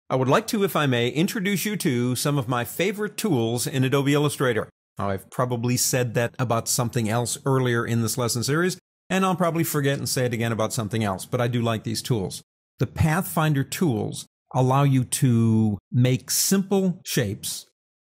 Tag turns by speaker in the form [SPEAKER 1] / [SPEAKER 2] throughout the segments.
[SPEAKER 1] I would like to, if I may, introduce you to some of my favorite tools in Adobe Illustrator. Now, I've probably said that about something else earlier in this lesson series, and I'll probably forget and say it again about something else, but I do like these tools. The Pathfinder tools allow you to make simple shapes,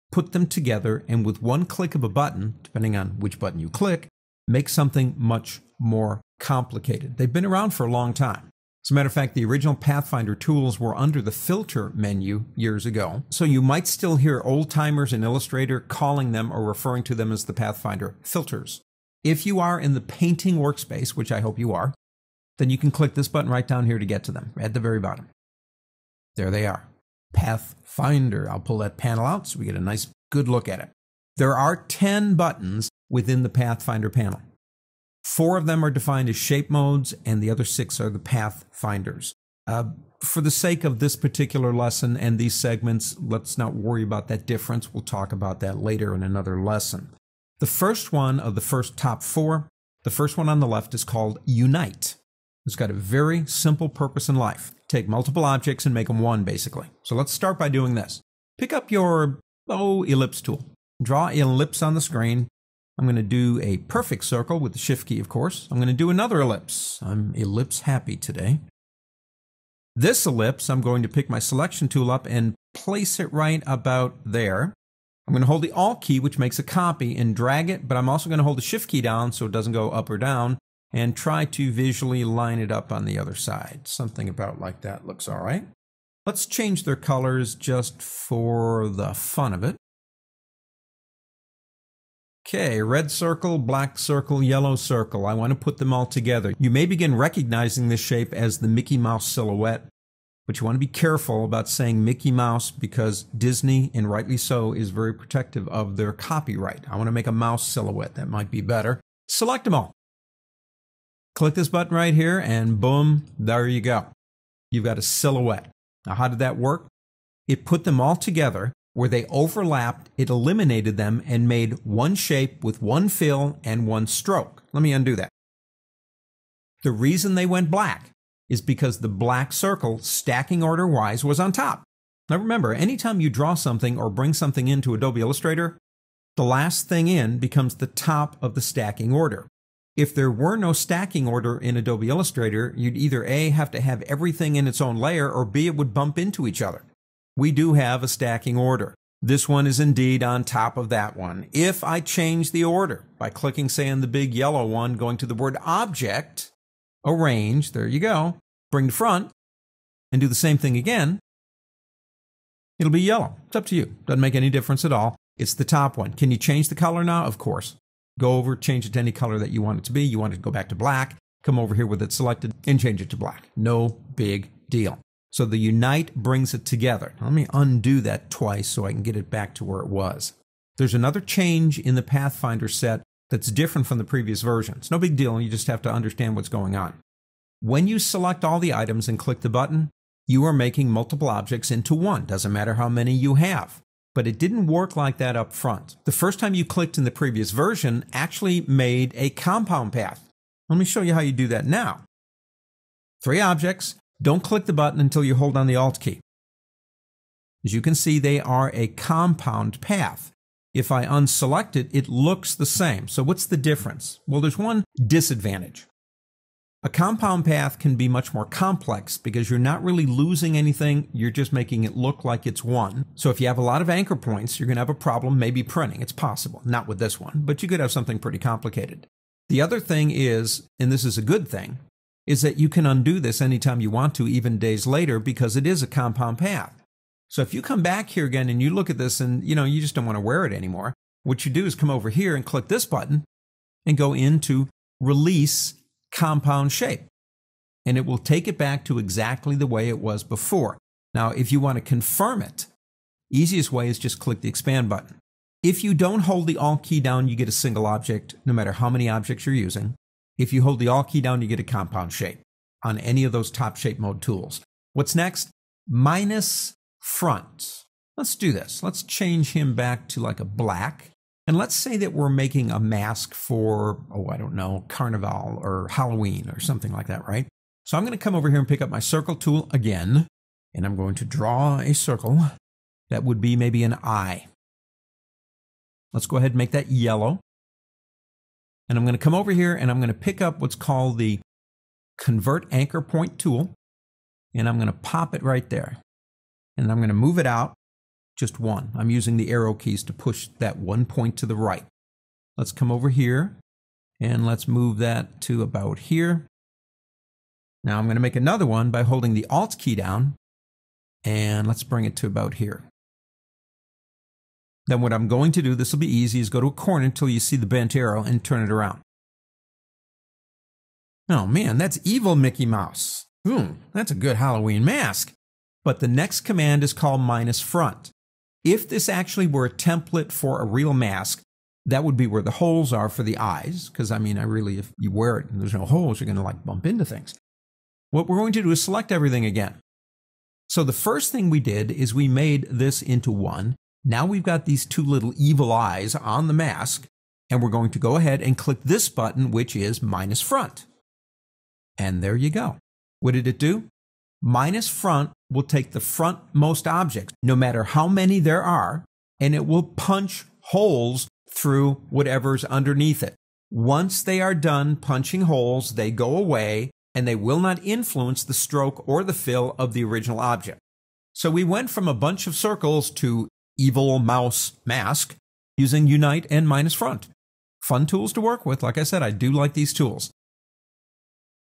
[SPEAKER 1] put them together, and with one click of a button, depending on which button you click, make something much more complicated. They've been around for a long time. As a matter of fact, the original Pathfinder tools were under the Filter menu years ago, so you might still hear old-timers in Illustrator calling them or referring to them as the Pathfinder filters. If you are in the painting workspace, which I hope you are, then you can click this button right down here to get to them, at the very bottom. There they are. Pathfinder. I'll pull that panel out so we get a nice, good look at it. There are 10 buttons within the Pathfinder panel. 4 of them are defined as shape modes, and the other 6 are the pathfinders. For the sake of this particular lesson and these segments, let's not worry about that difference. We'll talk about that later in another lesson. The first one of the first top 4, the first one on the left is called Unite. It's got a very simple purpose in life. Take multiple objects and make them one, basically. So let's start by doing this. Pick up your ellipse tool. Draw an ellipse on the screen. I'm going to do a perfect circle with the Shift key, of course. I'm going to do another ellipse. I'm ellipse happy today. This ellipse, I'm going to pick my selection tool up and place it right about there. I'm going to hold the Alt key, which makes a copy, and drag it, but I'm also going to hold the Shift key down so it doesn't go up or down, and try to visually line it up on the other side. Something about like that looks all right. Let's change their colors just for the fun of it. Okay, red circle, black circle, yellow circle. I want to put them all together. You may begin recognizing this shape as the Mickey Mouse silhouette, but you want to be careful about saying Mickey Mouse because Disney, and rightly so, is very protective of their copyright. I want to make a mouse silhouette. That might be better. Select them all. Click this button right here, and boom, there you go. You've got a silhouette. Now, how did that work? It put them all together. Where they overlapped, it eliminated them and made one shape with one fill and one stroke. Let me undo that. The reason they went black is because the black circle, stacking order-wise, was on top. Now remember, anytime you draw something or bring something into Adobe Illustrator, the last thing in becomes the top of the stacking order. If there were no stacking order in Adobe Illustrator, you'd either A, have to have everything in its own layer, or B, it would bump into each other. We do have a stacking order. This one is indeed on top of that one. If I change the order by clicking, say, on the big yellow one, going to the word Object, Arrange, there you go, bring to front, and do the same thing again, it'll be yellow. It's up to you. Doesn't make any difference at all. It's the top one. Can you change the color now? Of course. Go over, change it to any color that you want it to be. You want it to go back to black. Come over here with it selected and change it to black. No big deal. So the Unite brings it together. Let me undo that twice so I can get it back to where it was. There's another change in the Pathfinder set that's different from the previous version. It's no big deal, you just have to understand what's going on. When you select all the items and click the button, you are making multiple objects into one. Doesn't matter how many you have. But it didn't work like that up front. The first time you clicked in the previous version actually made a compound path. Let me show you how you do that now. 3 objects. Don't click the button until you hold down the Alt key. As you can see, they are a compound path. If I unselect it, it looks the same. So what's the difference? Well, there's one disadvantage. A compound path can be much more complex because you're not really losing anything, you're just making it look like it's one. So if you have a lot of anchor points, you're going to have a problem maybe printing. It's possible, not with this one, but you could have something pretty complicated. The other thing is, and this is a good thing, is that you can undo this anytime you want to, even days later, because it is a compound path. So if you come back here again and you look at this and you just don't want to wear it anymore, what you do is come over here and click this button and go into Release Compound Shape. And it will take it back to exactly the way it was before. Now, if you want to confirm it, easiest way is just click the Expand button. If you don't hold the Alt key down, you get a single object, no matter how many objects you're using. If you hold the Alt key down, you get a compound shape on any of those top shape mode tools. What's next? Minus front. Let's do this. Let's change him back to like a black. And let's say that we're making a mask for, I don't know, Carnival or Halloween or something like that, right? So I'm going to come over here and pick up my circle tool again. And I'm going to draw a circle that would be maybe an eye. Let's go ahead and make that yellow. And I'm going to come over here and I'm going to pick up what's called the Convert Anchor Point tool. And I'm going to pop it right there. And I'm going to move it out just one. I'm using the arrow keys to push that one point to the right. Let's come over here and let's move that to about here. Now I'm going to make another one by holding the Alt key down. And let's bring it to about here. Then what I'm going to do, this will be easy, is go to a corner until you see the bent arrow and turn it around. Oh man, that's evil Mickey Mouse. That's a good Halloween mask. But the next command is called -front. If this actually were a template for a real mask, that would be where the holes are for the eyes. Because I mean, if you wear it and there's no holes, you're going to like bump into things. What we're going to do is select everything again. So the first thing we did is we made this into one. Now we've got these two little evil eyes on the mask, and we're going to go ahead and click this button, which is -front. And there you go. What did it do? -front will take the frontmost objects, no matter how many there are, and it will punch holes through whatever's underneath it. Once they are done punching holes, they go away, and they will not influence the stroke or the fill of the original object. So we went from a bunch of circles to evil mouse mask using Unite and -front. Fun tools to work with. Like I said, I do like these tools.